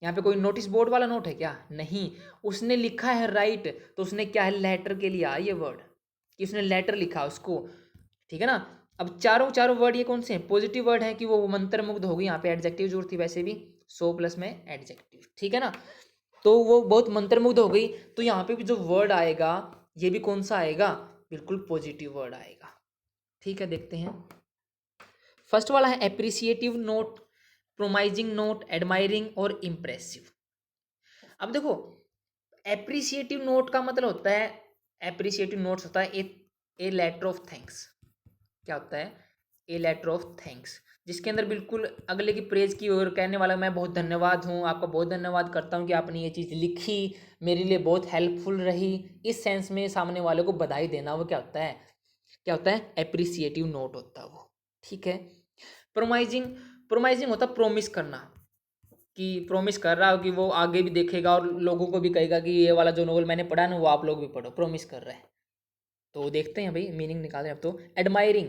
यहाँ पे कोई नोटिस बोर्ड वाला नोट है क्या, नहीं। उसने लिखा है राइट, तो उसने क्या है, लेटर के लिए आया ये वर्ड, कि उसने लेटर लिखा उसको। ठीक है ना, अब चारों चारों वर्ड ये कौन से हैं, पॉजिटिव वर्ड है कि वो मंत्र मुग्ध होगी। यहाँ पे एडजेक्टिव जरूरत थी वैसे भी, 100 प्लस में एडजेक्टिव। ठीक है ना, तो वो बहुत मंत्र मुग्ध हो गई, तो यहाँ पे भी जो वर्ड आएगा ये भी कौन सा आएगा, बिल्कुल पॉजिटिव वर्ड आएगा। ठीक है, देखते हैं, फर्स्ट वाला है एप्रिसिएटिव नोट, प्रोमाइजिंग नोट, एडमायरिंग और इम्प्रेसिव। अब देखो, एप्रिसिएटिव नोट का मतलब होता है, एप्रिसिएटिव नोट्स होता है ए लेटर ऑफ थैंक्स। क्या होता है, ए लेटर ऑफ थैंक्स, जिसके अंदर बिल्कुल अगले की प्रेज की और कहने वाला मैं बहुत धन्यवाद हूँ, आपका बहुत धन्यवाद करता हूँ कि आपने ये चीज़ लिखी, मेरे लिए बहुत हेल्पफुल रही, इस सेंस में सामने वाले को बधाई देना, वो क्या होता है, क्या होता है, एप्रिसिएटिव नोट होता है वो। ठीक है, प्रोमाइजिंग, प्रोमाइजिंग होता है प्रोमिस करना, कि प्रॉमिस कर रहा हो कि वो आगे भी देखेगा और लोगों को भी कहेगा कि ये वाला जो नोवेल मैंने पढ़ा ना वो आप लोग भी पढ़ो, प्रॉमिस कर रहा है। तो देखते हैं भाई, मीनिंग निकालें अब तो। एडमायरिंग,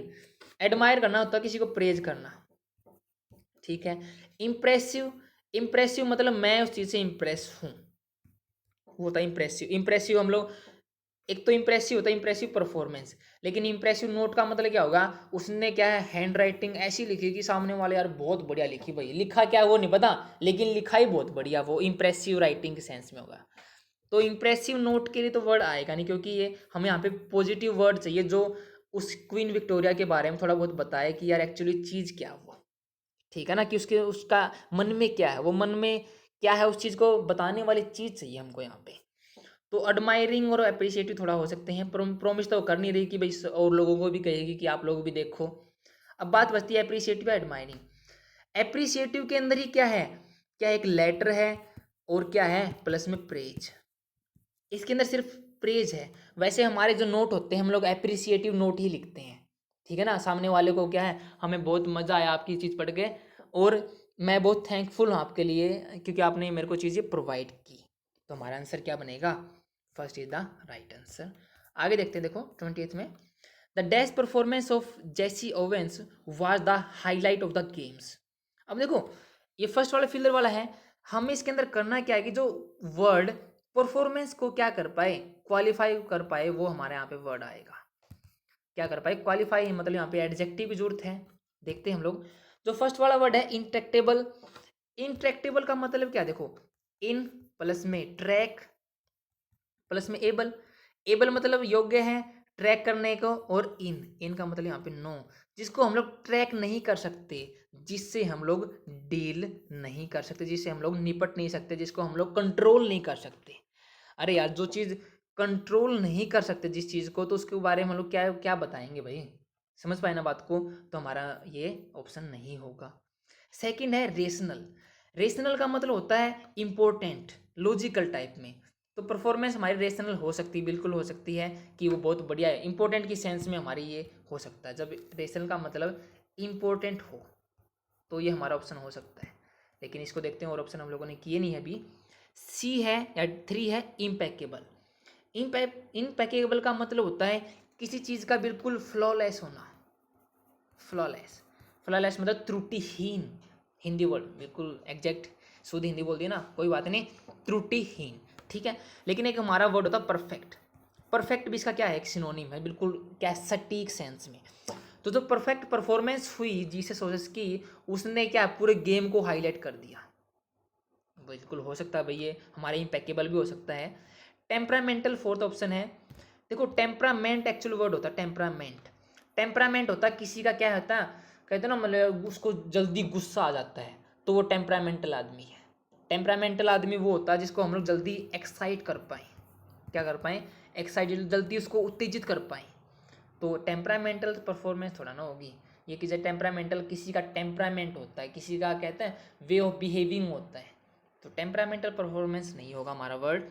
एडमायर करना होता है किसी को प्रेज करना। ठीक है, इम्प्रेसिव, इम्प्रेसिव मतलब मैं उस चीज़ से इम्प्रेस हूँ, वो होता है इम्प्रेसिव। इम्प्रेसिव हम लोग, एक तो इम्प्रेसिव होता है इम्प्रेसिव परफॉर्मेंस, लेकिन इम्प्रेसिव नोट का मतलब क्या होगा, उसने क्या है, हैंड राइटिंग ऐसी लिखी कि सामने वाले यार बहुत बढ़िया लिखी भाई, लिखा क्या वो नहीं पता, लेकिन लिखा ही बहुत बढ़िया, वो इम्प्रेसिव राइटिंग के सेंस में होगा। तो इम्प्रेसिव नोट के लिए तो वर्ड आएगा नहीं, क्योंकि ये हमें यहाँ पे पॉजिटिव वर्ड चाहिए जो उस क्वीन विक्टोरिया के बारे में थोड़ा बहुत बताए कि यार एक्चुअली चीज़ क्या है वो। ठीक है ना, कि उसके उसका मन में क्या है, वो मन में क्या है, उस चीज़ को बताने वाली चीज़ चाहिए हमको यहाँ पे। तो एडमायरिंग और अप्रिशिएटिव थोड़ा हो सकते हैं, प्रोमिस तो कर नहीं रही कि भाई और लोगों को भी कहेगी कि आप लोग भी देखो। अब बात बचती है अप्रिशिएटिव या एडमायरिंग। अप्रिशिएटिव के अंदर ही क्या है, क्या एक लेटर है और क्या है प्लस में प्रेज, इसके अंदर सिर्फ प्रेज है। वैसे हमारे जो नोट होते हैं हम लोग अप्रिशिएटिव नोट ही लिखते हैं। ठीक है ना, सामने वाले को क्या है, हमें बहुत मज़ा आया आपकी चीज़ पढ़ के, और मैं बहुत थैंकफुल हूँ आपके लिए क्योंकि आपने मेरे को चीज़ें प्रोवाइड की। तो हमारा आंसर क्या बनेगा, first is the right answer. आगे देखते हैं, देखो 20th में, the dash performance of Jesse Owens was the highlight of the games. अब देखो, ये फर्स्ट वाला फिल्डर वाला है, हमें इसके अंदर करना क्या है कि जो वर्ड परफॉर्मेंस को क्या कर पाए, क्वालिफाई कर पाए, वो हमारे यहाँ पे वर्ड आएगा। क्या कर पाए, क्वालिफाई, मतलब यहाँ पे एडजेक्टिव की जरूरत है। देखते हैं हम लोग। जो फर्स्ट वाला वर्ड है इंट्रैक्टेबल, इंट्रैक्टेबल का मतलब क्या, देखो इन प्लस में ट्रैक प्लस में एबल, एबल मतलब योग्य है ट्रैक करने को, और इन का मतलब यहाँ पे नो, जिसको हम लोग ट्रैक नहीं कर सकते, जिससे हम लोग डील नहीं कर सकते, जिससे हम लोग निपट नहीं सकते, जिसको हम लोग कंट्रोल नहीं कर सकते। अरे यार, जो चीज़ कंट्रोल नहीं कर सकते जिस चीज़ को, तो उसके बारे में हम लोग क्या क्या बताएंगे भाई, समझ पाए ना बात को। तो हमारा ये ऑप्शन नहीं होगा। सेकंड है रेशनल, रेशनल का मतलब होता है इम्पोर्टेंट, लॉजिकल टाइप में। तो परफॉर्मेंस हमारी रेशनल हो सकती है, बिल्कुल हो सकती है कि वो बहुत बढ़िया है, इंपॉर्टेंट की सेंस में हमारी ये हो सकता है। जब रेशनल का मतलब इम्पोर्टेंट हो तो ये हमारा ऑप्शन हो सकता है। लेकिन इसको देखते हैं, और ऑप्शन हम लोगों ने किए नहीं है अभी। सी है या 3 है इम्पेकेबल, इम्पेकेबल का मतलब होता है किसी चीज़ का बिल्कुल फ्लॉलेस होना, फ्लॉलेस, फ्लॉलेस मतलब त्रुटिहीन, हिंदी वर्ड बिल्कुल एग्जैक्ट शुद्ध हिंदी बोल दिया ना, कोई बात नहीं, त्रुटिहीन, ठीक है। लेकिन एक हमारा वर्ड होता है परफेक्ट, परफेक्ट भी इसका क्या है, एक सिनोनिम है, बिल्कुल क्या, सटीक सेंस में। तो जो परफेक्ट परफॉर्मेंस हुई जीसस ओजस की, उसने क्या पूरे गेम को हाईलाइट कर दिया। बिल्कुल हो सकता है भाई, ये हमारे इम्पेकेबल भी हो सकता है। टेम्परामेंटल फोर्थ ऑप्शन है। देखो टेम्परामेंट एक्चुअल वर्ड होता है टेम्परामेंट, टेम्परामेंट होता है किसी का क्या होता है, कहते हैं ना मतलब उसको जल्दी गुस्सा आ जाता है, तो वो टेम्परामेंटल आदमी है। टेम्परामेंटल आदमी वो होता है जिसको हम लोग जल्दी एक्साइट कर पाएँ, क्या कर पाएँ, एक्साइटेड, जल्दी उसको उत्तेजित कर पाएँ। तो टेम्परामेंटल परफॉर्मेंस थोड़ा ना होगी ये, कि टेम्परामेंटल किसी का टेम्परामेंट होता है, किसी का कहते हैं वे ऑफ बिहेविंग होता है, तो टेम्परामेंटल परफॉर्मेंस नहीं होगा हमारा वर्ड,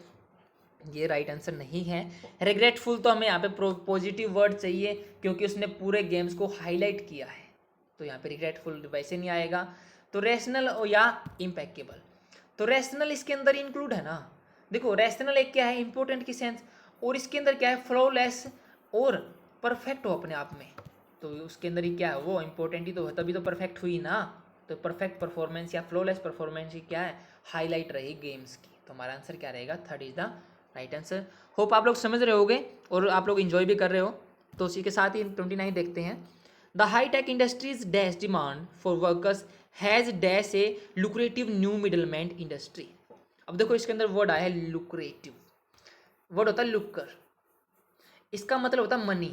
ये राइट आंसर नहीं है। रिग्रेटफुल तो हमें यहाँ पे पॉजिटिव वर्ड चाहिए, क्योंकि उसने पूरे गेम्स को हाईलाइट किया है, तो यहाँ पे रिग्रेटफुल वैसे नहीं आएगा। तो रैशनल या इम्पेकेबल, तो रैशनल इसके अंदर इंक्लूड है ना। देखो रैशनल एक क्या है, इंपॉर्टेंट की सेंस, और इसके अंदर क्या है, फ्लॉलेस और परफेक्ट हो अपने आप में, तो उसके अंदर ही क्या है, वो इंपॉर्टेंट ही तो है, तभी तो परफेक्ट हुई ना। तो परफेक्ट परफॉर्मेंस या फ्लॉलेस परफॉर्मेंस ही क्या है, हाईलाइट रही गेम्स की। तो हमारा आंसर क्या रहेगा, third is the right answer. Hope आप लोग समझ रहे होगे और आप लोग इन्जॉय भी कर रहे हो। तो उसी के साथ ही 29 देखते हैं। The high tech industries dash demand for workers has dash A lucrative new middleman industry. अब देखो इसके अंदर वर्ड आया है लुक्रेटिव, वर्ड होता है लुकर, इसका मतलब होता है मनी,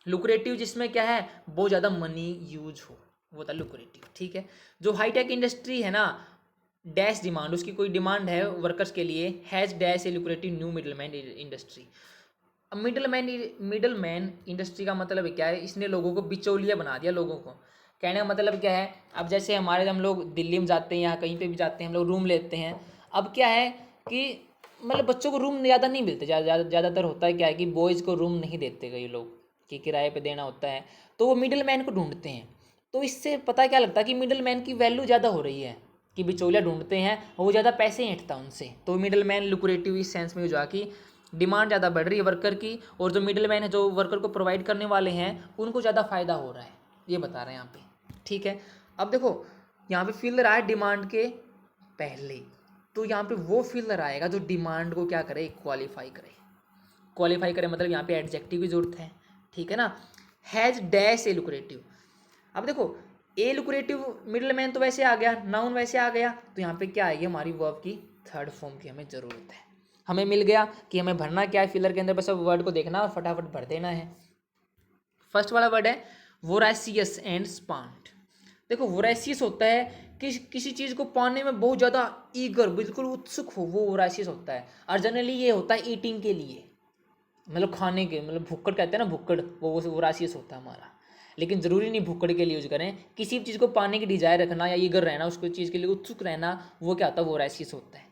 लुक्रेटिव जिसमें क्या है, बहुत ज़्यादा मनी यूज हो, वो होता है लुक्रेटिव, ठीक है। जो हाईटेक इंडस्ट्री है ना, डैश डिमांड, उसकी कोई डिमांड है वर्कर्स के लिए, has dash A lucrative new middleman industry. अब मिडलमैन इंडस्ट्री का मतलब क्या है, इसने लोगों को बिचौलिया बना दिया, लोगों को, कहने का मतलब क्या है, अब जैसे हमारे हम लोग दिल्ली में जाते हैं या कहीं पे भी जाते हैं, हम लोग रूम लेते हैं। अब क्या है कि मतलब बच्चों को रूम ज़्यादा नहीं मिलते, ज़्यादातर होता है क्या है कि बॉयज़ को रूम नहीं देते कई लोग, कि किराए पे देना होता है, तो वो मिडिल मैन को ढूंढते हैं। तो इससे पता क्या लगता है कि मिडिल मैन की वैल्यू ज़्यादा हो रही है, कि बिचौलिया ढूंढते हैं और वो ज़्यादा पैसे ऐंठता उनसे, तो मिडिल मैन लुक्रेटिव इस सेंस में जो है कि डिमांड ज़्यादा बढ़ रही है वर्कर की, और जो मिडिल मैन है जो वर्कर को प्रोवाइड करने वाले हैं उनको ज़्यादा फ़ायदा हो रहा है, ये बता रहे हैं यहाँ पे, ठीक है। अब देखो यहाँ पे फिल रहा है डिमांड के पहले, तो यहाँ पे वो फिलर आएगा जो डिमांड को क्या करे, क्वालिफाई करे, क्वालिफाई करे मतलब यहाँ पे एडजेक्टिव की जरूरत है, ठीक है ना। हैज़ डैश ए लुक्रेटिव, अब देखो ए लुक्रेटिव मिडिल मैन तो वैसे आ गया, नाउन वैसे आ गया, तो यहाँ पे क्या आएगी, हमारी वर्ब की थर्ड फॉर्म की हमें ज़रूरत है। हमें मिल गया कि हमें भरना क्या है फिलर के अंदर, बस अब वर्ड को देखना और फटाफट भर देना है। फर्स्ट वाला वर्ड है वोरासियस एंड स्पांट। देखो वोरासियस होता है कि किसी चीज़ को पाने में बहुत ज़्यादा ईगर, बिल्कुल उत्सुक हो, वो वोरासियस होता है। और जनरली ये होता है ईटिंग के लिए, मतलब खाने के, मतलब भुक्कड़ कहते हैं ना, भुक्कड़, वो वोरासियस होता है हमारा। लेकिन ज़रूरी नहीं भुक्कड़ के लिए यूज करें, किसी भी चीज़ को पाने की डिजायर रखना या ईगर रहना, उसको चीज़ के लिए उत्सुक रहना, वो क्या होता है, वोरासियस होता है।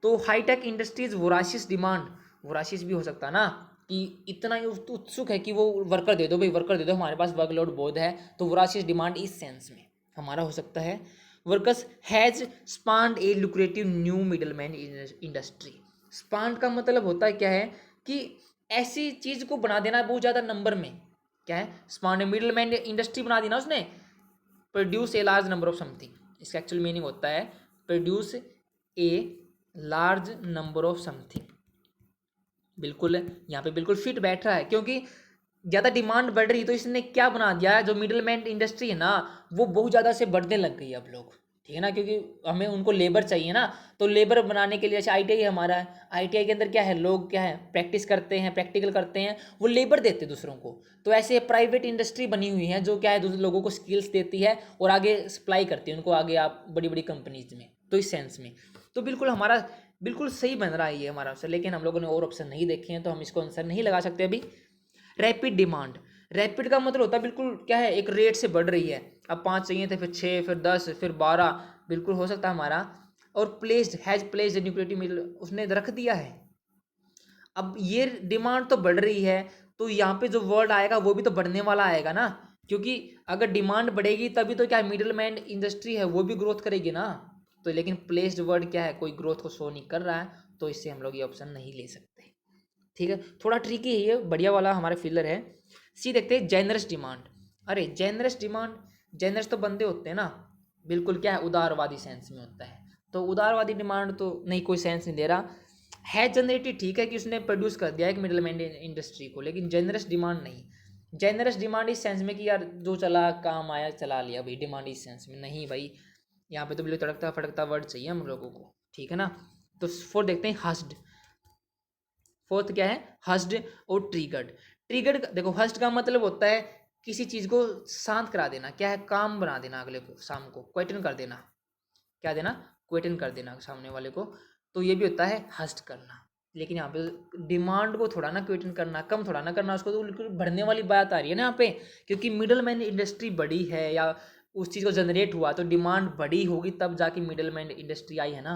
तो hi tech industries voracious demand, voracious भी हो सकता है ना, कि इतना ही उत्सुक है कि वो वर्कर दे दो भाई, वर्कर दे दो, हमारे पास वर्कलोड बहुत है, तो वोराशियस डिमांड इस सेंस में हमारा हो सकता है। Workers has spawned a lucrative new middleman industry. Spawned का मतलब होता है क्या है, कि ऐसी चीज़ को बना देना बहुत ज़्यादा नंबर में, क्या है, स्पांड मिडलमैन इंडस्ट्री बना दी ना उसने, produce a large number of something, इसका एक्चुअल मीनिंग होता है produce a large number of something. बिल्कुल यहाँ पे बिल्कुल फिट बैठ रहा है, क्योंकि ज़्यादा डिमांड बढ़ रही, तो इसने क्या बना दिया है, जो मिडिल मैन इंडस्ट्री है ना, वो बहुत ज़्यादा से बढ़ने लग गई अब लोग, ठीक है ना, क्योंकि हमें उनको लेबर चाहिए ना, तो लेबर बनाने के लिए जैसे ITI हमारा है, ITI के अंदर क्या है, लोग क्या है प्रैक्टिस करते हैं, प्रैक्टिकल करते हैं, वो लेबर देते हैं दूसरों को। तो ऐसे प्राइवेट इंडस्ट्री बनी हुई है जो क्या है दूसरे लोगों को स्किल्स देती है और आगे सप्लाई करती है उनको आगे, आप बड़ी बड़ी कंपनीज में, तो इस सेंस में तो बिल्कुल हमारा बिल्कुल सही बन रहा है ये हमारा आंसर, लेकिन हम लोगों ने और ऑप्शन नहीं देखे हैं तो हम इसको आंसर नहीं लगा सकते अभी। रैपिड डिमांड, रैपिड का मतलब होता है बिल्कुल क्या है, एक रेट से बढ़ रही है, अब 5 चाहिए थे, फिर 6, फिर 10, फिर 12, बिल्कुल हो सकता है हमारा। और प्लेस्ड, हैज प्लेस्ड न्यूक्लियोटिड मिडल, उसने रख दिया है। अब ये डिमांड तो बढ़ रही है, तो यहाँ पे जो वर्ड आएगा वो भी तो बढ़ने वाला आएगा ना, क्योंकि अगर डिमांड बढ़ेगी तभी तो क्या मिडिल मैन इंडस्ट्री है वो भी ग्रोथ करेगी ना। तो लेकिन प्लेस्ड वर्ड क्या है, कोई ग्रोथ को शो नहीं कर रहा है, तो इससे हम लोग ये ऑप्शन नहीं ले सकते, ठीक है। थोड़ा ट्रिकी है ये, बढ़िया वाला हमारे फिलर है। सी देखते हैं, जेनरस डिमांड। अरे जेनरस डिमांड, जेनरस तो बंदे होते हैं ना, बिल्कुल क्या है उदारवादी सेंस में होता है, तो उदारवादी डिमांड तो नहीं, कोई सेंस नहीं दे रहा है। जनरेटेड ठीक है कि उसने प्रोड्यूस कर दिया एक मिडिल मैन इंडस्ट्री को, लेकिन जेनरस डिमांड नहीं। जेनरस डिमांड इस सेंस में कि यार जो चला काम आया चला लिया भाई, डिमांड इस सेंस में नहीं भाई, यहाँ पे तो बिल्कुल तड़कता फटकता वर्ड चाहिए हम लोगों को, ठीक है ना। तो फोर देखते हैं, हस्ड। फोर्थ क्या है, हस्ड और ट्रिगर्ड। ट्रिगर्ड देखो, हस्ड का मतलब होता है किसी चीज को शांत करा देना, क्या है काम बना देना, अगले को शाम को क्वेटन कर देना, क्या देना, क्वेटन कर देना सामने वाले को, तो ये भी होता है हस्ट करना। लेकिन यहाँ पे डिमांड को थोड़ा ना क्वेटन करना, कम थोड़ा ना करना उसको, तो बिल्कुल बढ़ने वाली बात आ रही है ना यहाँ पे, क्योंकि मिडल मैन इंडस्ट्री बड़ी है या उस चीज़ को जनरेट हुआ तो डिमांड बड़ी होगी तब जाके मिडल मैन इंडस्ट्री आई है ना।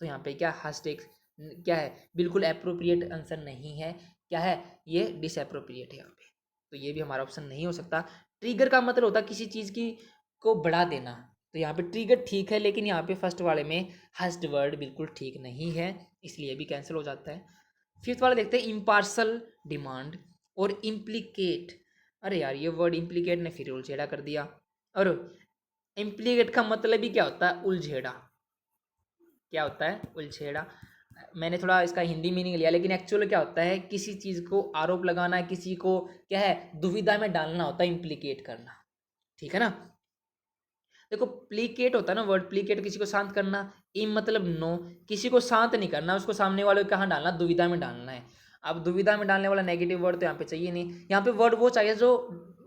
तो यहाँ पे क्या हस्ट एक क्या है, बिल्कुल अप्रोप्रिएट आंसर नहीं है, क्या है ये डिसअप्रोप्रिएट है यहाँ पे, तो ये भी हमारा ऑप्शन नहीं हो सकता। ट्रिगर का मतलब होता है किसी चीज़ की को बढ़ा देना, तो यहाँ पे ट्रिगर ठीक है, लेकिन यहाँ पे फर्स्ट वाले में हस्ड वर्ड बिल्कुल ठीक नहीं है, इसलिए भी कैंसिल हो जाता है। फिफ्थ वाला देखते हैं, इम्पार्सल डिमांड और इम्प्लीकेट। अरे यार ये वर्ड इम्प्लीकेट ने फिर उलझेड़ा कर दिया, और इम्प्लीकेट का मतलब ही क्या होता है, उलझेड़ा, क्या होता है उलझेड़ा। मैंने थोड़ा इसका हिंदी मीनिंग लिया, लेकिन एक्चुअल क्या होता है, किसी चीज़ को आरोप लगाना, किसी को क्या है दुविधा में डालना होता है इम्प्लीकेट करना, ठीक है ना। देखो प्लीकेट होता है ना वर्ड, प्लीकेट किसी को शांत करना, इम मतलब नो, किसी को शांत नहीं करना, उसको सामने वाले को कहाँ डालना, दुविधा में डालना है। अब दुविधा में डालने वाला नेगेटिव वर्ड तो यहाँ पे चाहिए नहीं, यहाँ पे वर्ड वो चाहिए जो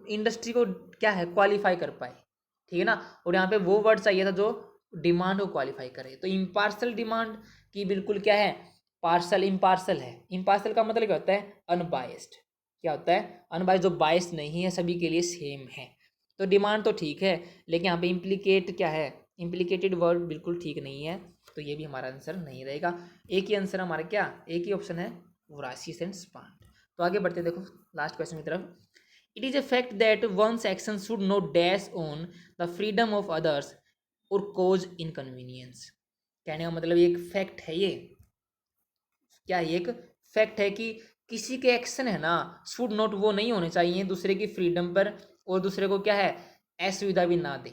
इंडस्ट्री को क्या है क्वालिफाई कर पाए, ठीक है ना, और यहाँ पे वो वर्ड चाहिए था जो डिमांड को क्वालिफाई करे। तो इम्पार्सल डिमांड की बिल्कुल क्या है, पार्सल इम्पार्सल है। इम्पार्सल का मतलब क्या होता है, अनबायस्ड, क्या होता है अनबायस्ड, जो बायस्ड नहीं है, सभी के लिए सेम है। तो डिमांड तो ठीक है, लेकिन यहाँ पे इम्प्लीकेट क्या है, इम्प्लीकेटेड वर्ड बिल्कुल ठीक नहीं है, तो ये भी हमारा आंसर नहीं रहेगा। एक ही आंसर हमारा क्या, एक ही ऑप्शन है, वोरासिस एंड स्पांट। तो आगे बढ़ते देखो लास्ट क्वेश्चन की तरफ। It is a fact that once action should not dash on the freedom of others और कोज इनकन्वीनियंस। कहने का मतलब एक फैक्ट है ये, क्या ये एक फैक्ट है कि किसी के एक्शन है ना, शुड नॉट वो नहीं होने चाहिए दूसरे की फ्रीडम पर, और दूसरे को क्या है असुविधा भी ना दे।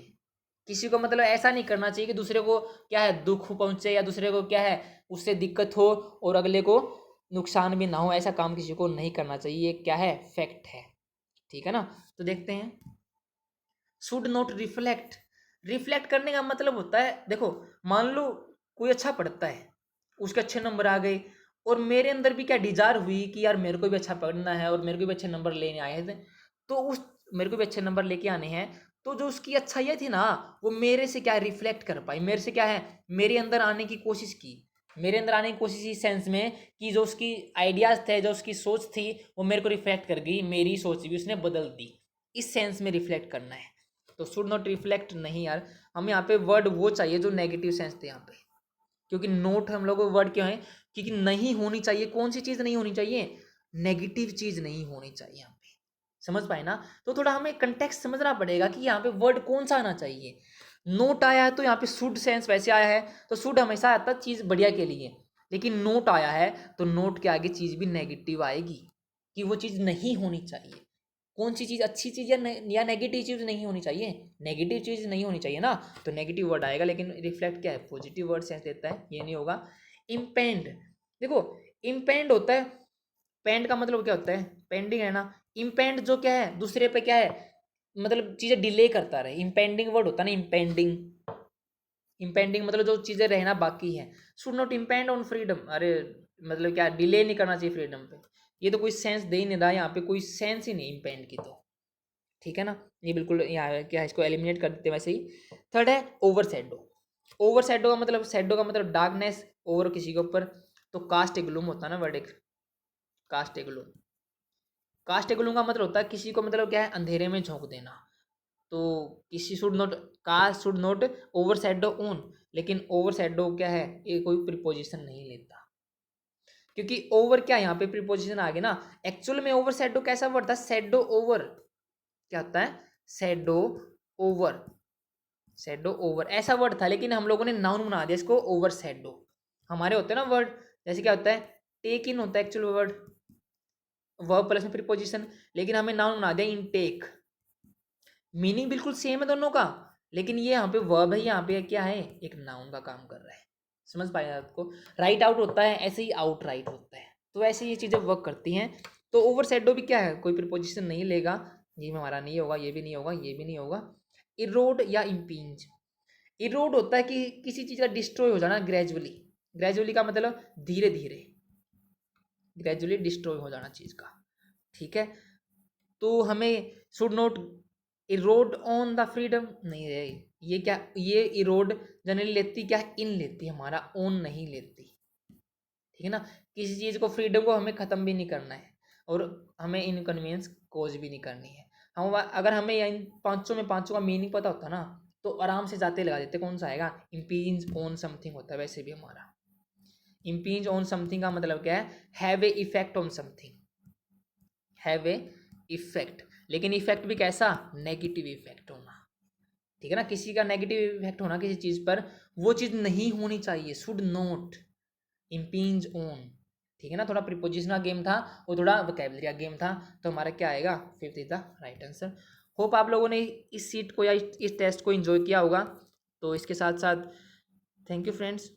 किसी को मतलब ऐसा नहीं करना चाहिए कि दूसरे को क्या है दुख पहुंचे, या दूसरे को क्या है उससे दिक्कत हो और अगले को नुकसान भी ना हो, ऐसा काम किसी को नहीं करना चाहिए, ये क्या है फैक्ट है, ठीक है ना। तो देखते हैं, शुड नॉट रिफ्लेक्ट। रिफ्लेक्ट करने का मतलब होता है, देखो मान लो कोई अच्छा पढ़ता है, उसके अच्छे नंबर आ गए, और मेरे अंदर भी क्या डिजायर हुई कि यार मेरे को भी अच्छा पढ़ना है और मेरे को भी अच्छे नंबर लेने आए थे, तो उस मेरे को भी अच्छे नंबर लेके आने हैं, तो जो उसकी अच्छाइयाँ थी ना वो मेरे से क्या रिफ्लेक्ट कर पाई, मेरे से क्या है मेरे अंदर आने की कोशिश की, मेरे अंदर आने की कोशिश इस सेंस में कि जो उसकी आइडियाज थे, जो उसकी सोच थी, वो मेरे को रिफ्लेक्ट कर गई, मेरी सोच भी उसने बदल दी, इस सेंस में रिफ्लेक्ट करना है। तो शुड नॉट रिफ्लेक्ट नहीं यार, हमें यहाँ पे वर्ड वो चाहिए जो नेगेटिव सेंस थे यहाँ पे, क्योंकि नोट हम लोग वर्ड क्यों है, क्योंकि नहीं होनी चाहिए, कौन सी चीज़ नहीं होनी चाहिए, नेगेटिव चीज़ नहीं होनी चाहिए यहाँ पे, समझ पाए ना। तो थोड़ा हमें कंटेक्स्ट समझना पड़ेगा कि यहाँ पे वर्ड कौन सा आना चाहिए। नोट आया है तो यहाँ पे शुड सेंस वैसे आया है, तो शुड हमेशा आता है चीज़ बढ़िया के लिए, लेकिन नोट आया है तो नोट के आगे चीज़ भी नेगेटिव आएगी, कि वो चीज़ नहीं होनी चाहिए। कौन सी चीज़ अच्छी चीज़ या नेगेटिव चीज़ नहीं होनी चाहिए, नेगेटिव चीज़ नहीं होनी चाहिए ना, तो नेगेटिव वर्ड आएगा, लेकिन रिफ्लेक्ट क्या है पॉजिटिव वर्ड सेंस देता है, ये नहीं होगा। इम्पेंड, देखो इम्पेंड होता है, पेंड का मतलब क्या होता है, पेंडिंग है ना, इम्पेंड जो क्या है दूसरे पे क्या है, मतलब चीज़ें डिले करता रहे, इम्पेंडिंग वर्ड होता है ना, इम्पेंडिंग। इम्पेंडिंग मतलब जो चीज़ें रहना बाकी है। शुड नॉट इम्पेंड ऑन फ्रीडम, अरे मतलब क्या, डिले नहीं करना चाहिए फ्रीडम पे। ये तो कोई सेंस दे ही नहीं रहा यहाँ पे, कोई सेंस ही नहीं इम्पेंड की तो, ठीक है ना। ये बिल्कुल यहाँ क्या है, इसको एलिमिनेट कर देते हैं वैसे ही। थर्ड है ओवर सैडो। ओवर सैडो का मतलब, सैडो का मतलब डार्कनेस ओवर किसी के ऊपर, तो कास्ट ए ग्लूम होता है ना वर्ड एक, कास्ट ए ग्लूम। कास्ट ए ग्लूम का मतलब होता है किसी को मतलब क्या है, अंधेरे में झोंक देना। तो किसी should not, caste should not overshadow own, लेकिन ओवर सैडो क्या है, ये कोई प्रीपोजिशन नहीं लेता, क्योंकि ओवर क्या यहाँ पे प्रीपोजिशन आ गया ना। एक्चुअल में ओवर सैडो कैसा वर्ड था, सैडो ओवर, क्या होता है, सैडो ओवर, सैडो ओवर ऐसा वर्ड था, लेकिन हम लोगों ने नाउन बना दिया इसको ओवर सैडो। हमारे होते हैं ना वर्ड, जैसे क्या होता है, टेक इन होता है एक्चुअल वर्ड, वर्ब प्लस में प्रीपोजिशन, लेकिन हमें नाउन बना दिया इनटेक। मीनिंग बिल्कुल सेम है दोनों का, लेकिन ये यहाँ पे वर्ब है, यहाँ पे क्या है, एक नाउन का काम कर रहा है। समझ पाए आपको, राइट आउट होता है ऐसे ही आउट राइट होता है, तो ऐसे ये चीज़ें वर्क करती हैं। तो ओवर सैडो भी क्या है, कोई प्रीपोजिशन नहीं लेगा, ये में हमारा नहीं होगा, ये भी नहीं होगा, ये भी नहीं होगा। इरोड या इम्पींज, इरोड होता है कि किसी चीज़ का डिस्ट्रॉय हो जाना ग्रेजुअली, ग्रेजुअली का मतलब धीरे धीरे, ग्रेजुअली डिस्ट्रॉय हो जाना चीज़ का, ठीक है। तो हमें should not Erode on the freedom नहीं है, ये क्या, ये इरोड जनरली लेती क्या, इन लेती, हमारा ओन नहीं लेती, ठीक है ना। किसी चीज़ को, फ्रीडम को हमें ख़त्म भी नहीं करना है, और हमें इनकन्वीनियंस कोज भी नहीं करनी है। हम अगर हमें इन पाँचों का मीनिंग पता होता ना, तो आराम से जाते लगा देते, कौन सा आएगा, इम्पीज ऑन समथिंग होता है वैसे भी हमारा। इम्पीज ऑन समथिंग का मतलब क्या है, have a effect on something, have a effect, लेकिन इफेक्ट भी कैसा, नेगेटिव इफेक्ट होना, ठीक है ना। किसी का नेगेटिव इफेक्ट होना किसी चीज़ पर, वो चीज़ नहीं होनी चाहिए, शुड नॉट इम्पीज ऑन, ठीक है ना। थोड़ा प्रीपोजिशनल गेम था, वो थोड़ा वोकैबुलरी का गेम था, तो हमारा क्या आएगा, fifth is the right answer. Hope आप लोगों ने इस सीट को या इस टेस्ट को एंजॉय किया होगा। तो इसके साथ साथ थैंक यू फ्रेंड्स।